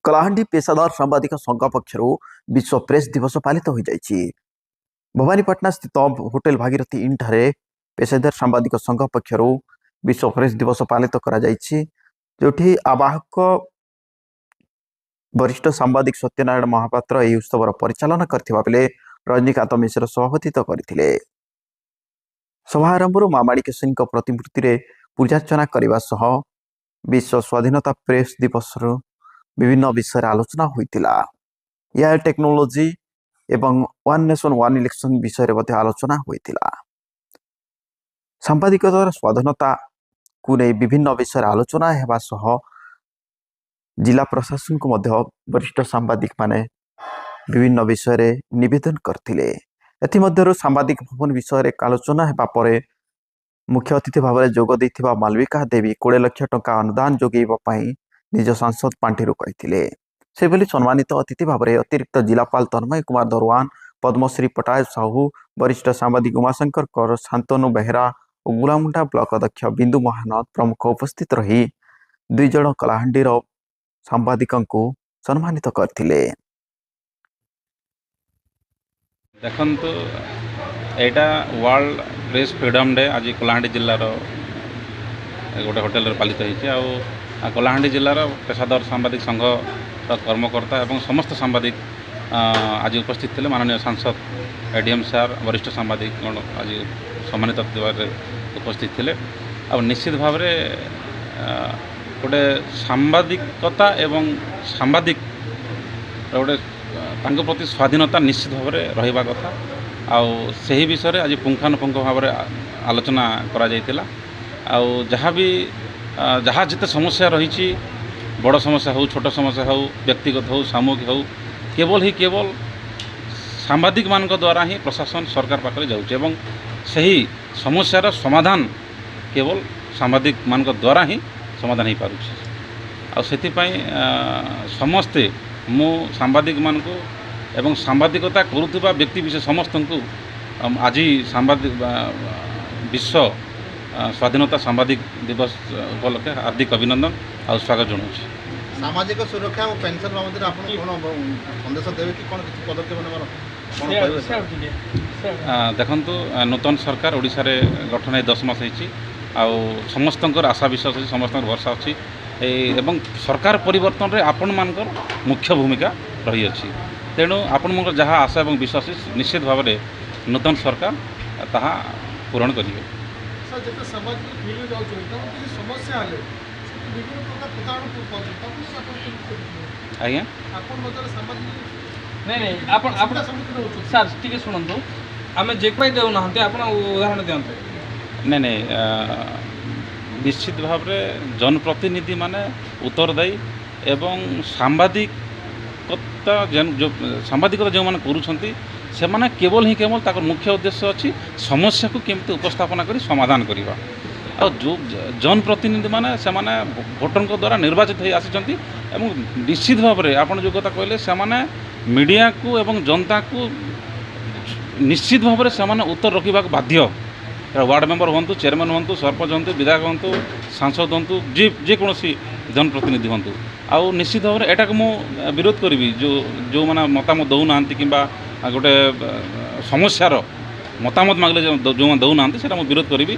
कलाहांडी पेशादार सांबादिक संघ पक्षर विश्व प्रेस दिवस पालित हो जाइछि। भवानीपाटना स्थित होटेल भागीरथी इन ठारे पेशादार सांबादिक संघ पक्षर विश्व प्रेस दिवस पालित करा जाइछि, जोठी आवाहक वरिष्ठ सांबादिक सत्यनारायण महापात्र यह उत्सवर परिचालन करथिबा बेले रजनीकांत मिश्र सभापतित्व करथिले। सभारंभ मामाणिकेश्वरी प्रतिमूर्ति रे पूजार्चना करने सह विश्व स्वाधीनता प्रेस दिवस विभिन्न विषय आलोचना होइतिला। एआई टेक्नोलोजी एवं वन नेशन वन इलेक्शन विषय मध्ये आलोचना होइतिला। सांबादिकतार स्वाधीनता को नहीं विभिन्न विषय आलोचना हेबा सह जिला प्रशासन को मध्य वरिष्ठ सांबादिक माने विभिन्न विषय निवेदन करथिले। एथिमध्यरु सांबादिक भवन विषय आलोचना हेबा परे मुख्य अतिथि भाव में जोग देथिबा मालविका देवी 20 लाख टंका अनुदान जोगेइबा पई निज सांसद पांठिरु कहिथिले। से बेली सम्मानित अतिथि भाव में अतिरिक्त जिलापाल तन्मय कुमार दरवान, पद्मश्री पटाय साहू, वरिष्ठ सांबादिक उमाशंकर कर, शांतनु बेहरा और गुलामुंडा ब्लॉक अध्यक्ष बिंदु महानत प्रमुख उपस्थित रही 2 जण कलाहांडीर सांबादिकों को सम्मानित करथिले। देखंतु एटा वर्ल्ड प्रेस फ्रीडम डे आज कलाहांडी जिल्लार गोटे होटेल पालित होती। कलाहांडी जिल्लार पेशादार सांबादिक संघ कर्मकर्ता एवं समस्त सांबादिक आज उपस्थित थे। माननीय सांसद एडीएम सार, वरिष्ठ सांबादिक आज सम्मानित उपस्थित थे। आ निश्चित भाव गोटे सांबादिकता एवं सांबादिक गोटे प्रति स्वाधीनता निश्चित भाव में रहा कथा। आउ से विषय आज पुंखानुपुंख भाव में आलोचना करा जायतिला। आउ जहाँ भी जहाँ जिते समस्या रही, बड़ समस्या हो, छोट समस्या हो, व्यक्तिगत हो, सामूहिक हो, केवल सांबादिक मान द्वारा ही प्रशासन सरकार पाखे जाऊँ। सही समस्यार समाधान केवल सांबादिक मान द्वारा ही समाधान हो पारुछि। आउ समस्ते मु सांबादिक मान को एवं सांबादिकता करुवा व्यक्ति विशेष समस्त को आज सांबादिक विश्व स्वाधीनता सांबादिक दिवस उपलक्षे हार्दिक अभिनंदन और स्वागत जनाऊँ। सामाजिक सुरक्षा और पेंशन बाबद संदेश देवे कि कौन पदक्षेप देखंतु नूतन सरकार ओडिशा रे गठन 10 मास होती। समस्त आशा विश्वास अच्छी, समस्त भरसा अच्छी एवं सरकार परिवर्तन रे आपण मानकर मुख्य भूमिका रही अच्छी। तेणु आपण मन जहाँ आशा और विश्वास निश्चित भाव में नूतन सरकार ताहा पूरण करेंगे। आज्ञा सार टी शुणु आम जेपाई देना आप उदाहरण दिखाते। नहीं निश्चित भाव में जनप्रतिनिधि माने उत्तरदायी एवं सांबादिकता सांबादिकता जो मैंने करुँच से माने केवल ताकर मुख्य उद्देश्य अच्छी समस्या को केमती उपस्थापना करी समाधान करवा। और जो जनप्रतिनिधि माने से माने भोटर द्वारा निर्वाचित हो आसी। निश्चित भाव में आप जो कथा कहले से माने मीडिया को एवं जनता को निश्चित भाव में से उत्तर रखा बाध्य। वार्ड मेंबर हूँ, चेयरमैन हूँ, सरपंच हूँ, विधायक हूँ, सांसद हूँ, जेकोसी जनप्रतिनिधि हूँ। आउ निश्चित भाव में एटा मु विरोध करी जो मैंने मतामत दौना कि गोटे समस्यार मतामत मांगले जो दौना से विरोध करी।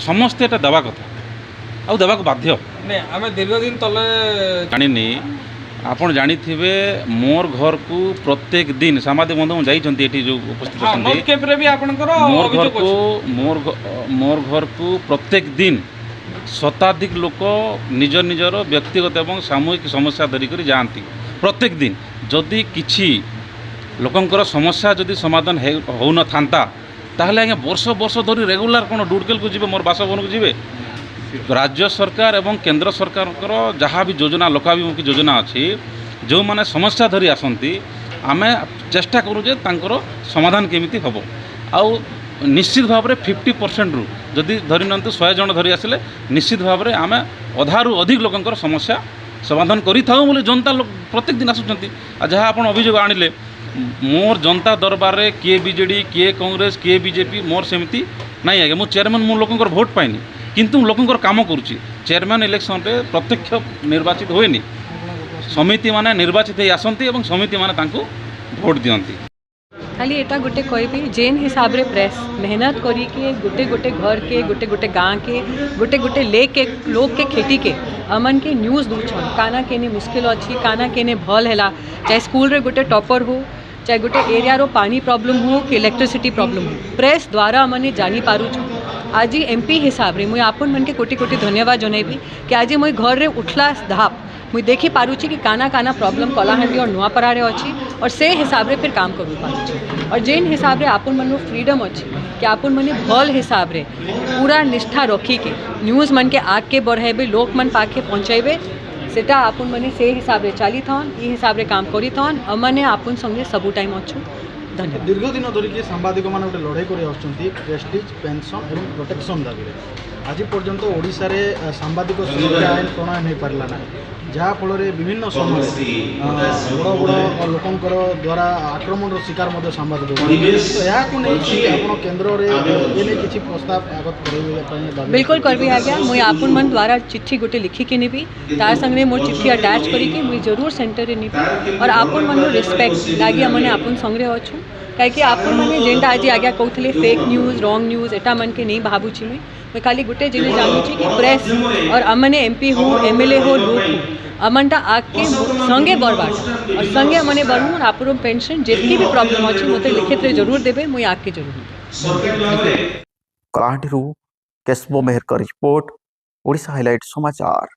समस्ते एटा देवा कथा आउ देवा बाध्य। आम दीर्घ दिन तले जानी आपन जानी थे मोर घर को प्रत्येक दिन सांबादिक बंधु जाइए जो उपस्थित मोर घर को प्रत्येक दिन शताधिक लोक निज निजर व्यक्तिगत एवं सामूहिक समस्या धरिक जाती। प्रत्येक दिन जदि किछि लोकंकर समस्या जदि समाधान हो न था ताहले आज्ञा वर्ष वर्ष धरी रेगुलर कौन डुडकेल को जी मोर बासभवन को जी। राज्य सरकार एवं केंद्र सरकार जहाँ भी योजना लोकाभिमुखी योजना अच्छी जो माने समस्या धरी आसती आम चेष्टा करूँ समाधान केमिति हम। आउ निश्चित भाव में 50% रु जदि धरी नियंतु 100 जन धरी आसिले निश्चित भाव में आम अधारू अधिक लोकंकर समस्या समाधान करिथाउ बोले जनता लोक प्रत्येक दिन आसुचंती। जहाँ आप अभियोग आनिले मोर जनता दरबार रे किए बीजेडी किए कांग्रेस किए बीजेपी मोर सेमती नहीं आज्ञा। मो चेयरमैन मो लोकंकर भोट पाइनी किंतु लोकंकर काम करुच्ची। चेयरमैन इलेक्शन रे प्रत्यक्ष निर्वाचित होएनी समिति माने निर्वाचित होई आसंती एवं समिति माने तांको भोट दियंती। खाली एटा गोटे कहबी जेन हिसाब रे प्रेस मेहनत करी के गोटे गोटे घर के गोटे गोटे गाँव के गोटे गोटे लेक के लोग के खेती के अमन के न्यूज़ दूछन काना केने मुश्किल अच्छी काना केने भल हैला चाहे स्कूल रे गोटे टॉपर हो चाहे गोटे एरिया रो पानी प्रॉब्लम हो कि इलेक्ट्रिसिटी प्रॉब्लम हो प्रेस द्वारा मैंने जानी पारू छु। आज एमपी हिसाब रे मुझे आपन मन के कोटि कोटि धन्यवाद जनइबी कि आज मुझे घर रे उठला धाप मुझे देखी पारुची कि काना काना प्रॉब्लम कलाहांडी और नुआपरारे अच्छी और से हिसाब रे फिर काम करू पारुची और जेन हिसाब रे आपन मन रो फ्रीडम अच्छी कि आपन मने भल हिसाब रे पूरा निष्ठा रखी के न्यूज़ मन के आग के बढ़ेबे लोक मन पाखे पहुँचेबे सेटा आपन मने से हिसाब रे चली थन ई हिसाब रे काम करी थन अमने आपन संगे सबु टाइम अच्छु। धन्यवाद। दीर्घ दिन धरिकी सांबादिक मैंने गोटे लड़ाई कर प्रेस्टिज पेंशन और प्रोटेक्शन दाबी आज पर्यंत ओडिशा रे सांबादिक सुरक्षा आईन प्रणयन हो पारा ना जहाँ फल विभिन्न समय बड़ बड़ लोकंर द्वारा आक्रमण शिकार सांबादिक आप केन्द्र किसी प्रस्ताव आगत कर बिल्कुल करबी आज्ञा मुझे आपन मन द्वारा चिट्ठी गोटे लिखिकी नेबी तार संगे मोर चिट्ठी अटैच करिके मुझे जरूर सेंटर रे नेबी और आपन मन रिस्पेक्ट लागी हमने आपन संगे अच्छु कहीं आपन मैंने जेनटा आज आज्ञा कहते फेक न्यूज़ रॉन्ग न्यूज़ एटा मन के नहीं भावुची मैं खाली गोटे जिन जानूची कि प्रेस और अमने एमपी हो एमएलए हो लोग हो अमनटा आके संगे बरबाट और संगे अमने बढ़ू और आप पेंशन जितनी भी प्रॉब्लम अच्छी मत लिखित रे जरूर देवे मुझे आके जरूर कलाहांडी केशव मेहर का रिपोर्ट ओडिशा हाइलाइट समाचार।